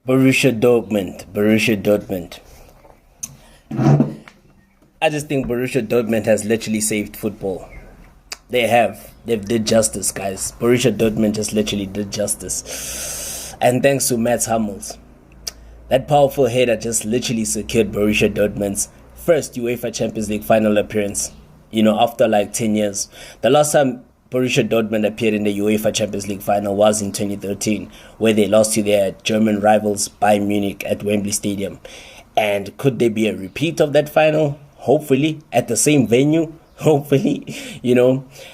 Borussia Dortmund. I just think Borussia Dortmund has literally saved football. They have. They've did justice, guys. Borussia Dortmund just literally did justice. And thanks to Mats Hummels. That powerful header just literally secured Borussia Dortmund's first UEFA Champions League final appearance, after like 10 years. The last time Borussia Dortmund appeared in the UEFA Champions League final was in 2013, where they lost to their German rivals Bayern Munich at Wembley Stadium. And could there be a repeat of that final? Hopefully, at the same venue. Hopefully,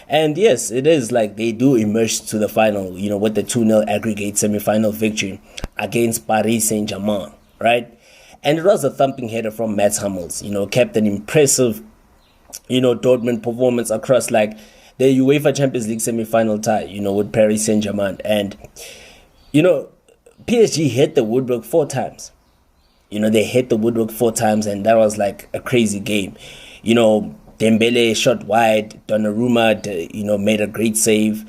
And yes, it is like they do emerge to the final, with the 2-0 aggregate semi-final victory against Paris Saint-Germain, right? And it was a thumping header from Mats Hummels, kept an impressive, Dortmund performance across like the UEFA Champions League semi-final tie, with Paris Saint-Germain. And, PSG hit the woodwork 4 times. They hit the woodwork 4 times, and that was like a crazy game. Dembele shot wide, Donnarumma, made a great save.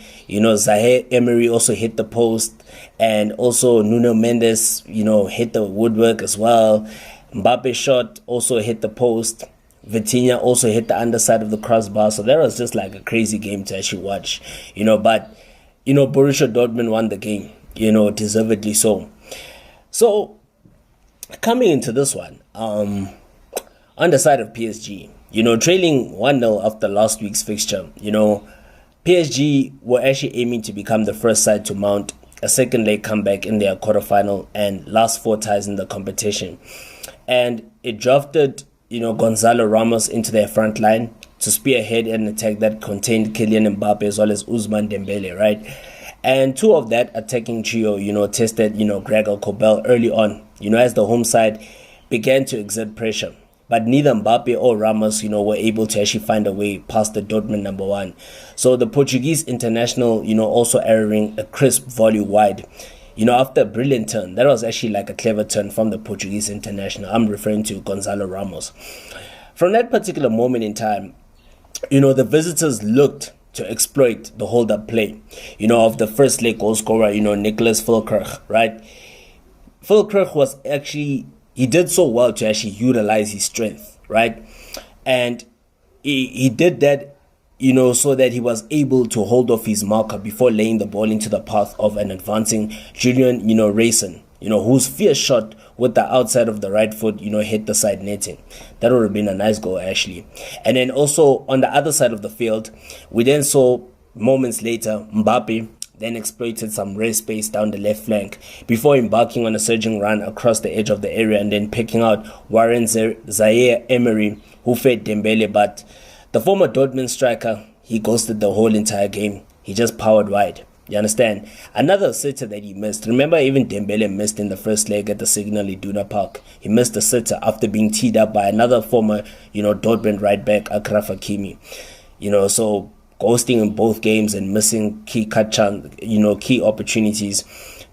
Zaire Emery also hit the post, and also Nuno Mendes, hit the woodwork as well. Mbappe shot also hit the post. Vitinha also hit the underside of the crossbar. So that was just like a crazy game to actually watch, but, Borussia Dortmund won the game, deservedly so. So, coming into this one, on the side of PSG, trailing 1-0 after last week's fixture, PSG were actually aiming to become the first side to mount a second leg comeback in their quarterfinal and last 4 ties in the competition. And it drafted, Gonzalo Ramos into their front line to spearhead an attack that contained Kylian Mbappe as well as Ousmane Dembele, right? And 2 of that attacking trio, tested, Gregor Kobel early on, as the home side began to exert pressure. But neither Mbappe or Ramos, were able to actually find a way past the Dortmund number 1. So the Portuguese international, also erroring a crisp volley wide. After a brilliant turn, that was actually like a clever turn from the Portuguese international. I'm referring to Gonzalo Ramos. From that particular moment in time, the visitors looked to exploit the hold-up play, of the first leg goal scorer, Nicholas Füllkrug, right? Füllkrug was actually... He did so well to actually utilize his strength, right? And he did that, so that he was able to hold off his marker before laying the ball into the path of an advancing Julian, Rayson, whose fierce shot with the outside of the right foot, hit the side netting. That would have been a nice goal, actually. And then also on the other side of the field, we then saw moments later, Mbappe then exploited some rare space down the left flank before embarking on a surging run across the edge of the area and then picking out Warren Zaire Emery, who fed Dembele. But the former Dortmund striker, he ghosted the whole entire game. He just powered wide. You understand? Another sitter that he missed. Remember, even Dembele missed in the first leg at the Signal Iduna Park. He missed a sitter after being teed up by another former, Dortmund right back, Achraf Hakimi. So ghosting in both games and missing key key opportunities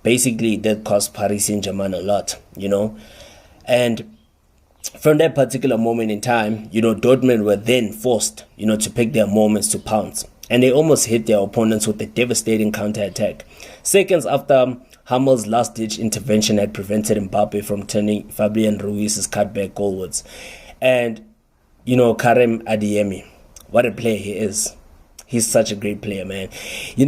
basically did cost Paris Saint-Germain a lot, And from that particular moment in time, Dortmund were then forced, to pick their moments to pounce. And they almost hit their opponents with a devastating counter-attack. Seconds after Hummels' last-ditch intervention had prevented Mbappe from turning Fabian Ruiz's cutback goalwards. And, Karim Adeyemi, what a player he is. He's such a great player, man. He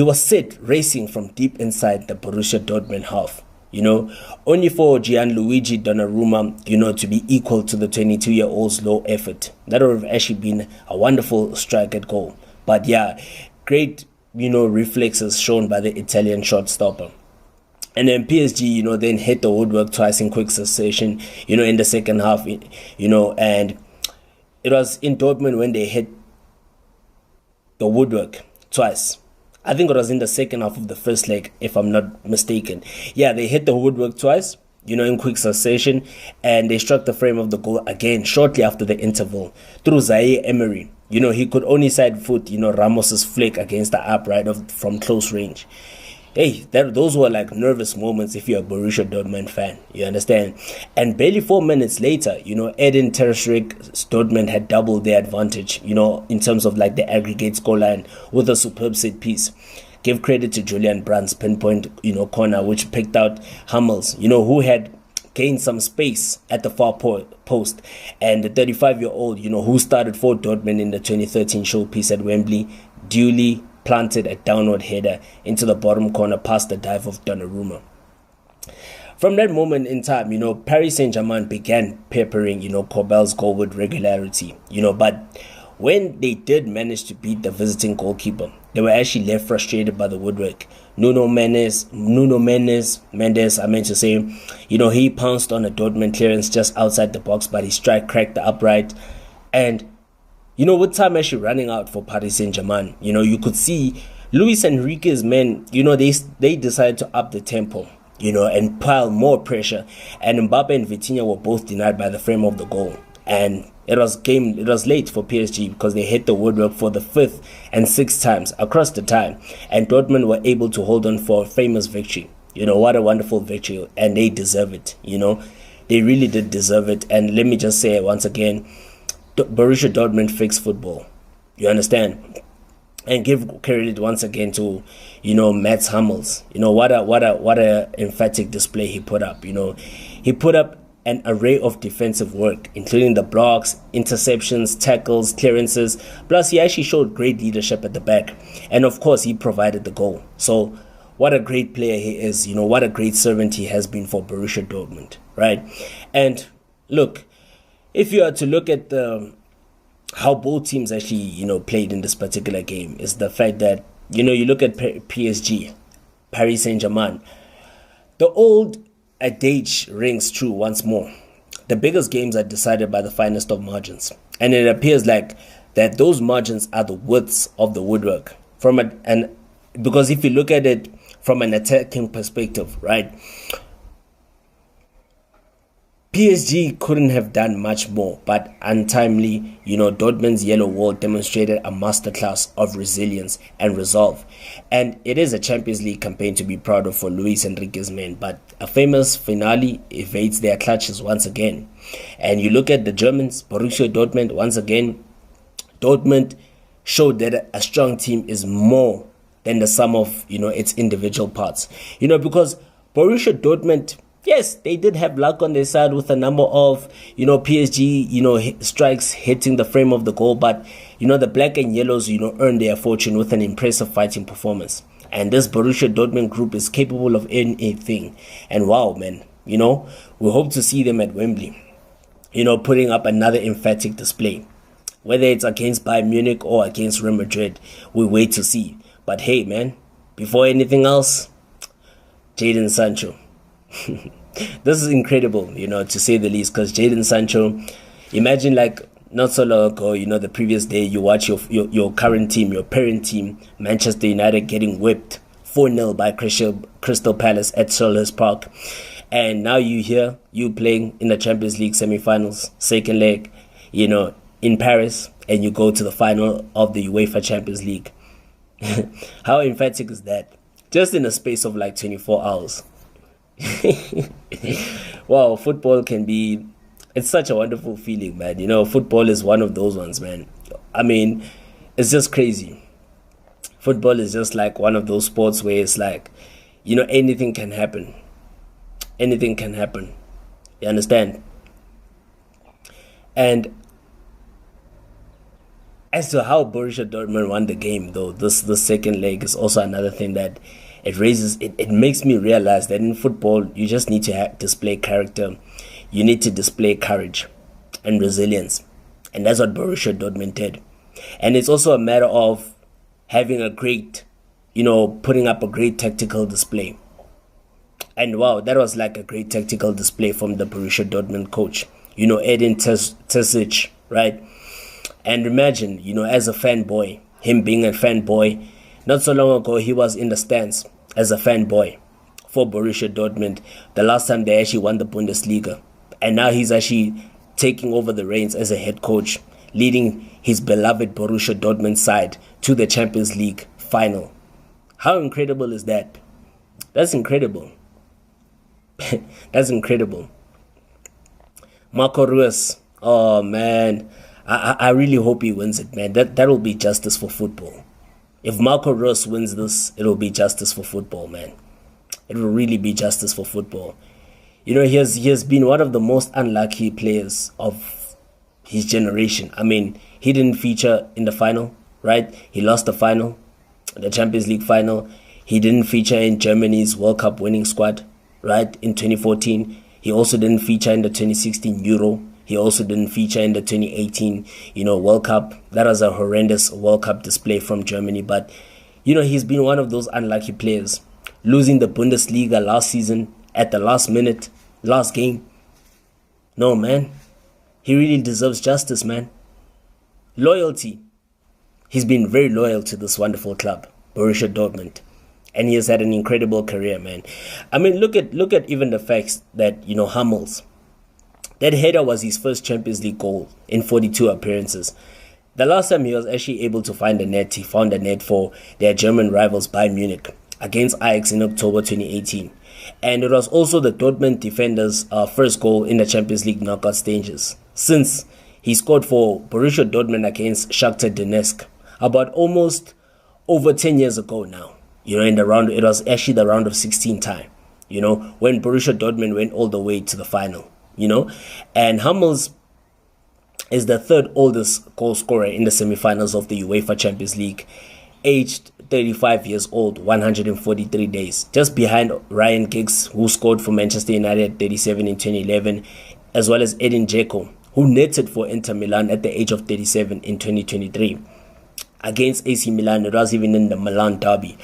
was set racing from deep inside the Borussia Dortmund half, only for Gianluigi Donnarumma, to be equal to the 22-year-old's low effort. That would have actually been a wonderful strike at goal. But yeah, great, reflexes shown by the Italian shortstopper. And then PSG, then hit the woodwork twice in quick succession, in the second half, and it was in Dortmund when they hit the woodwork twice. I think it was in the second half of the first leg, if I'm not mistaken. Yeah, they hit the woodwork twice, in quick succession, and they struck the frame of the goal again shortly after the interval through Zaire Emery. He could only side foot, Ramos's flick against the upright from close range. Hey, those were like nervous moments if you're a Borussia Dortmund fan, you understand? And barely 4 minutes later, Edin Terzić's Dortmund had doubled their advantage, in terms of like the aggregate scoreline with a superb set piece. Give credit to Julian Brandt's pinpoint, corner, which picked out Hummels, who had gained some space at the far post. And the 35-year-old, who started for Dortmund in the 2013 showpiece at Wembley, duly planted a downward header into the bottom corner past the dive of Donnarumma. From that moment in time, Paris Saint-Germain began peppering, Corbel's goal with regularity, but when they did manage to beat the visiting goalkeeper, they were actually left frustrated by the woodwork. Nuno Mendes, I meant to say, he pounced on a Dortmund clearance just outside the box, but his strike cracked the upright. And, with time actually running out for Paris Saint-Germain, you could see Luis Enrique's men, they decided to up the tempo, and pile more pressure. And Mbappe and Vitinha were both denied by the frame of the goal. And it was late for PSG because they hit the woodwork for the 5th and 6th times across the time. And Dortmund were able to hold on for a famous victory. What a wonderful victory. And they deserve it, They really did deserve it. And let me just say once again, Borussia Dortmund fixed football. You understand? And give credit once again to, Mats Hummels. What a emphatic display he put up. He put up an array of defensive work, including the blocks, interceptions, tackles, clearances. Plus, he actually showed great leadership at the back. And of course, he provided the goal. So, what a great player he is. What a great servant he has been for Borussia Dortmund, right? And look, if you are to look at how both teams actually, played in this particular game, is the fact that, you look at PSG, Paris Saint-Germain, the old adage rings true once more. The biggest games are decided by the finest of margins. And it appears like that those margins are the widths of the woodwork. Because if you look at it from an attacking perspective, right? PSG couldn't have done much more, but untimely, Dortmund's yellow wall demonstrated a masterclass of resilience and resolve. And it is a Champions League campaign to be proud of for Luis Enrique's men, but a famous finale evades their clutches once again. And you look at the Germans, Borussia Dortmund, once again, Dortmund showed that a strong team is more than the sum of, its individual parts. Because Borussia Dortmund, yes, they did have luck on their side with a number of, PSG, strikes hitting the frame of the goal. But, the black and yellows, earned their fortune with an impressive fighting performance. And this Borussia Dortmund group is capable of anything. And wow, man, we hope to see them at Wembley, putting up another emphatic display. Whether it's against Bayern Munich or against Real Madrid, we wait to see. But hey, man, before anything else, Jadon Sancho. This is incredible, to say the least, because Jadon Sancho, imagine not so long ago, the previous day, you watch your current team, your parent team, Manchester United, getting whipped 4-0 by Crystal Palace at Selhurst Park. And now you playing in the Champions League semi-finals, second leg, in Paris, and you go to the final of the UEFA Champions League. How emphatic is that? Just in a space of 24 hours. Wow, football it's such a wonderful feeling, man. Football is one of those ones, man. I mean, it's just crazy. Football is just one of those sports where it's anything can happen. Anything can happen. You understand? And as to how Borussia Dortmund won the game, though, this second leg is also another thing that it makes me realize that in football, you just need to display character. You need to display courage and resilience. And that's what Borussia Dortmund did. And it's also a matter of having a great, putting up a great tactical display. And wow, that was a great tactical display from the Borussia Dortmund coach. Edin Terzic, right? And imagine, as a fanboy, him being a fanboy, not so long ago, he was in the stands as a fanboy for Borussia Dortmund the last time they actually won the Bundesliga. And now he's actually taking over the reins as a head coach, leading his beloved Borussia Dortmund side to the Champions League final. How incredible is that? That's incredible. That's incredible. Marco Reus, oh man, I really hope he wins it, man. That will be justice for football. If Marco Rose wins this, it will be justice for football, man. It will really be justice for football. He has been one of the most unlucky players of his generation. I mean, he didn't feature in the final, right? He lost the final, the Champions League final. He didn't feature in Germany's World Cup winning squad, right, in 2014. He also didn't feature in the 2016 Euro. He also didn't feature in the 2018, World Cup. That was a horrendous World Cup display from Germany. But, he's been one of those unlucky players. Losing the Bundesliga last season at the last minute, last game. No, man. He really deserves justice, man. Loyalty. He's been very loyal to this wonderful club, Borussia Dortmund. And he has had an incredible career, man. I mean, look at even the facts that, Hummels. That header was his first Champions League goal in 42 appearances. The last time he was actually able to find a net, he found a net for their German rivals Bayern Munich against Ajax in October 2018. And it was also the Dortmund defender's first goal in the Champions League knockout stages, since he scored for Borussia Dortmund against Shakhtar Donetsk about almost over 10 years ago now. In the round, it was actually the round of 16 time, when Borussia Dortmund went all the way to the final, And Hummels is the third oldest goal scorer in the semi-finals of the UEFA Champions League, aged 35 years old, 143 days, just behind Ryan Giggs, who scored for Manchester United 37 in 2011, as well as Edin Dzeko, who netted for Inter Milan at the age of 37 in 2023. Against AC Milan, it was even in the Milan derby.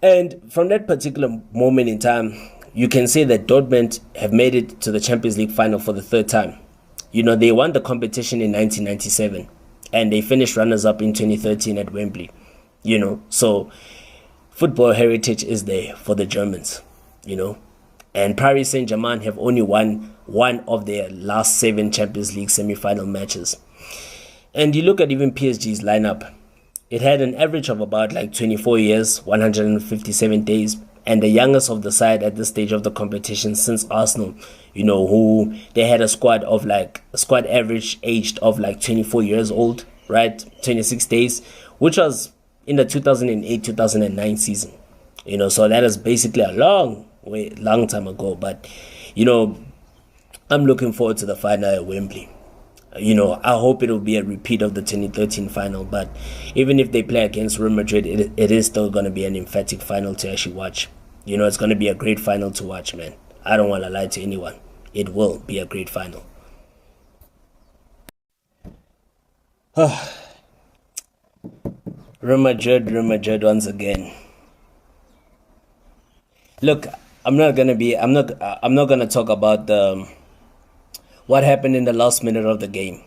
And from that particular moment in time, you can say that Dortmund have made it to the Champions League final for the third time. They won the competition in 1997 and they finished runners-up in 2013 at Wembley. So football heritage is there for the Germans, And Paris Saint-Germain have only won one of their last 7 Champions League semi-final matches. And you look at even PSG's lineup. It had an average of about 24 years, 157 days, and the youngest of the side at this stage of the competition since Arsenal, who they had a squad average aged of 24 years old, right? 26 days, which was in the 2008-2009 season. So that is basically a long time ago. But, I'm looking forward to the final at Wembley. I hope it will be a repeat of the 2013 final, but even if they play against Real Madrid, it is still going to be an emphatic final to actually watch. It's going to be a great final to watch, man. I don't want to lie to anyone. It will be a great final. Real Madrid once again. Look, I'm not going to talk about what happened in the last minute of the game,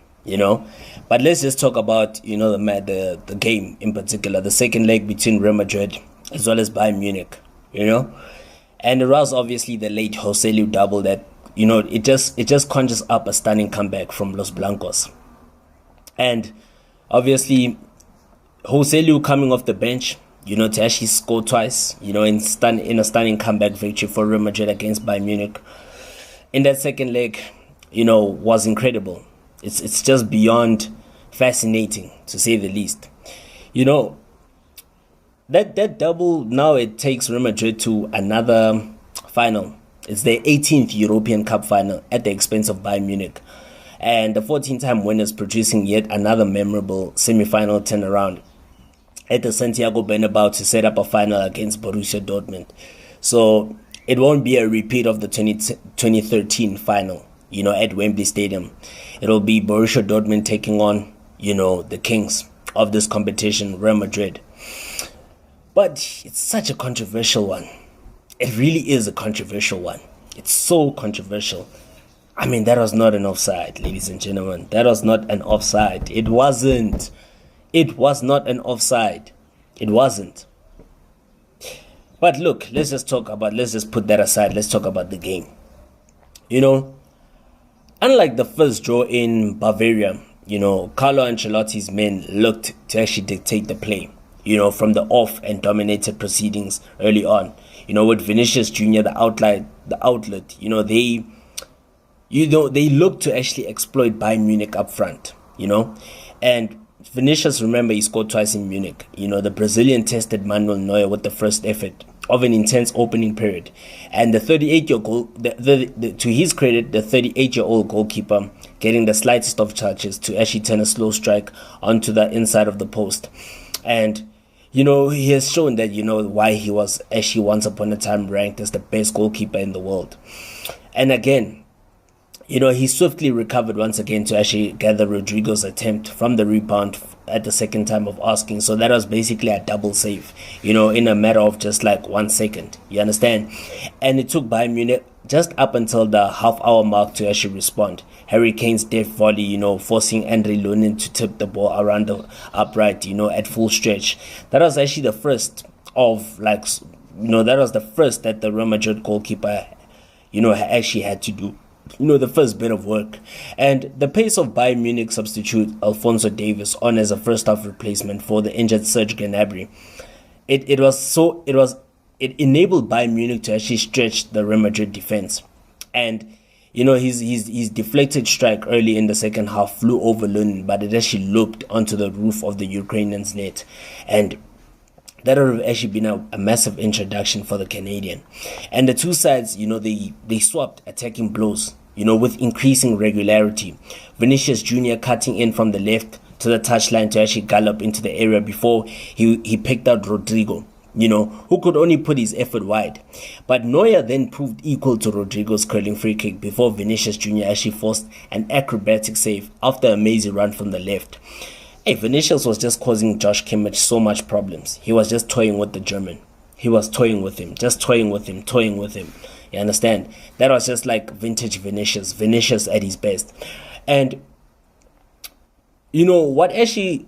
But let's just talk about, the game in particular, the second leg between Real Madrid as well as Bayern Munich, And it was obviously the late Joselu double that, it just conjures up a stunning comeback from Los Blancos. And obviously, Joselu coming off the bench, to actually score twice, in a stunning comeback victory for Real Madrid against Bayern Munich. In that second leg, was incredible. It's just beyond fascinating, to say the least. That double, now it takes Real Madrid to another final. It's their 18th European Cup final at the expense of Bayern Munich. And the 14-time winners producing yet another memorable semi-final turnaround at the Santiago Bernabeu to set up a final against Borussia Dortmund. So it won't be a repeat of the 2013 final. At Wembley Stadium. It'll be Borussia Dortmund taking on, the kings of this competition, Real Madrid. But it's such a controversial one. It really is a controversial one. It's so controversial. I mean, that was not an offside, ladies and gentlemen. That was not an offside. It wasn't. It was not an offside. It wasn't. But look, let's just put that aside. Let's talk about the game. Unlike the first draw in Bavaria, Carlo Ancelotti's men looked to actually dictate the play, from the off and dominated proceedings early on. With Vinicius Jr., the outlet, they looked to actually exploit Bayern Munich up front, and Vinicius, remember, he scored twice in Munich. The Brazilian tested Manuel Neuer with the first effort of an intense opening period. And the 38-year goal, to his credit, the 38-year-old goalkeeper getting the slightest of touches to actually turn a slow strike onto the inside of the post. And, he has shown that, why he was actually once upon a time ranked as the best goalkeeper in the world. And again, he swiftly recovered once again to actually gather Rodrigo's attempt from the rebound at the second time of asking. So that was basically a double save, in a matter of just like 1 second. You understand? And it took Bayern Munich just up until the half-hour mark to actually respond. Harry Kane's deft volley, forcing Andre Lunin to tip the ball around the upright, at full stretch. That was actually the first of that was the first that the Real Madrid goalkeeper, actually had to do. The first bit of work. And the pace of Bayern Munich substitute ALPHONSO Davies on as a first half replacement for the injured SAINT-GERMAIN. It enabled Bayern Munich to actually stretch the Real Madrid defense. And his deflected strike early in the second half flew over Lunin, but it actually looped onto the roof of the Ukrainians' net. And that would have actually been a massive introduction for the Canadian. And the two sides, they swapped attacking blows, with increasing regularity. Vinicius Jr. cutting in from the left to the touchline to actually gallop into the area before he picked out Rodrigo, who could only put his effort wide. But Neuer then proved equal to Rodrigo's curling free kick before Vinicius Jr. actually forced an acrobatic save after a mazy run from the left. Vinicius was just causing Josh Kimmich so much problems. He was just toying with the German. He was toying with him, just toying with him. You understand? That was just like vintage Vinicius at his best. And, what actually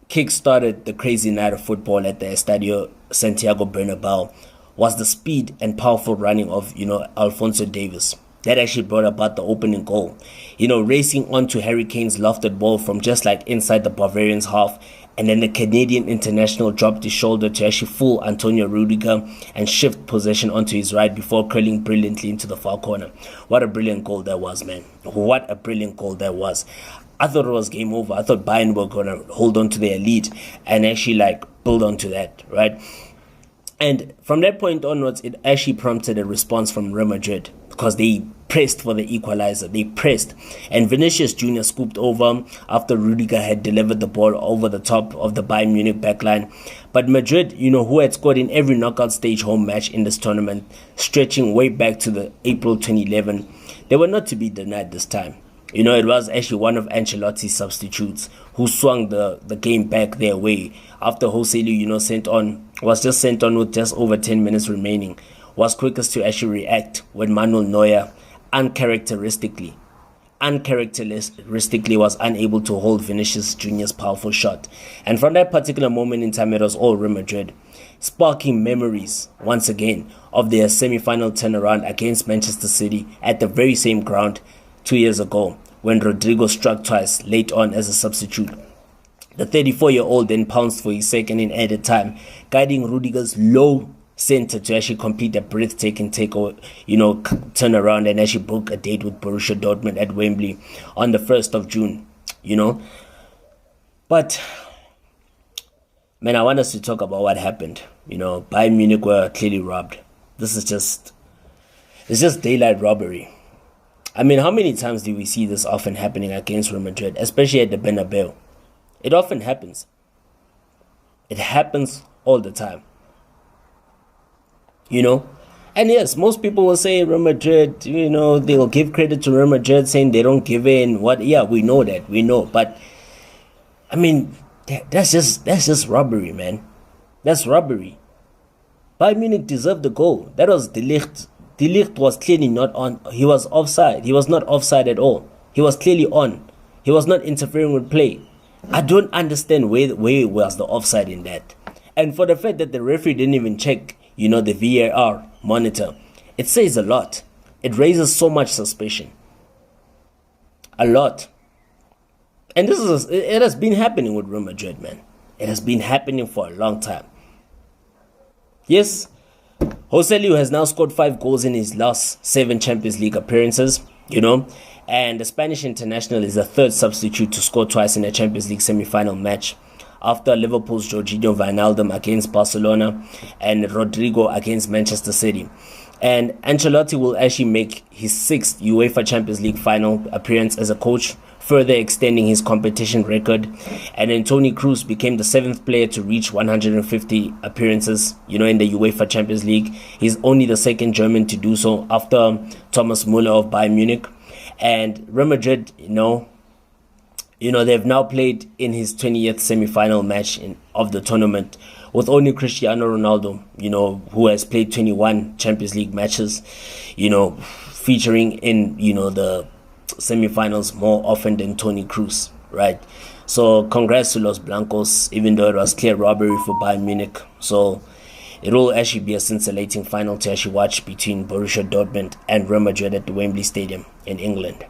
kick-started the crazy night of football at the Estadio Santiago Bernabeu was the speed and powerful running of, ALPHONSO Davies. That actually brought about the opening goal. Racing onto Harry Kane's lofted ball from just like inside the Bavarians' half, and then the Canadian international dropped his shoulder to actually fool Antonio Rudiger and shift possession onto his right before curling brilliantly into the far corner. What a brilliant goal that was, man. What a brilliant goal that was. I thought it was game over. I thought Bayern were going to hold on to their lead and actually build onto that, right? And from that point onwards, it actually prompted a response from Real Madrid because they pressed for the equalizer. They pressed. And Vinicius Jr. scooped over after Rudiger had delivered the ball over the top of the Bayern Munich backline. But Madrid, who had scored in every knockout stage home match in this tournament, stretching way back to the April 2011, they were not to be denied this time. It was actually one of Ancelotti's substitutes who swung the game back their way after Joselu, was just sent on with just over 10 minutes remaining, was quickest to actually react when Manuel Neuer uncharacteristically was unable to hold Vinicius Jr.'s powerful shot. And from that particular moment in time, it was all Real Madrid, sparking memories once again of their semi-final turnaround against Manchester City at the very same ground 2 years ago when Rodrigo struck twice late on as a substitute. The 34-year-old then pounced for his second in added time, guiding Rudiger's low center to actually complete a breathtaking turnaround and actually book a date with Borussia Dortmund at Wembley on the 1st of June, But, man, I want us to talk about what happened. Bayern Munich were clearly robbed. It's just daylight robbery. I mean, how many times do we see this often happening against Real Madrid, especially at the Bernabeu? It often happens. It happens all the time. And yes, most people will say Real Madrid, they'll give credit to Real Madrid saying they don't give in. Yeah, we know that. We know. But, I mean, that's just robbery, man. That's robbery. Bayern Munich deserved the goal. That was De Ligt. De Ligt was clearly not on. He was offside. He was not offside at all. He was clearly on. He was not interfering with play. I don't understand where was the offside in that. And for the fact that the referee didn't even check, the VAR monitor, it says a lot. It raises so much suspicion. A lot. And it has been happening with Real Madrid, man. It has been happening for a long time. Yes, Joselu has now scored 5 goals in his last 7 Champions League appearances, And the Spanish international is the third substitute to score twice in a Champions League semi-final match, after Liverpool's Jorginho Wijnaldum against Barcelona and Rodrigo against Manchester City. And Ancelotti will actually make his 6th UEFA Champions League final appearance as a coach, further extending his competition record. And then Toni Kroos became the 7th player to reach 150 appearances, in the UEFA Champions League. He's only the 2nd German to do so, after Thomas Müller of Bayern Munich. And Real Madrid, they've now played in his 20th semi-final match of the tournament, with only Cristiano Ronaldo, who has played 21 Champions League matches, featuring in, the semi-finals more often than Toni Kroos, right? So congrats to Los Blancos, even though it was clear robbery for Bayern Munich. So it will actually be a scintillating final to actually watch between Borussia Dortmund and Real Madrid at the Wembley Stadium in England.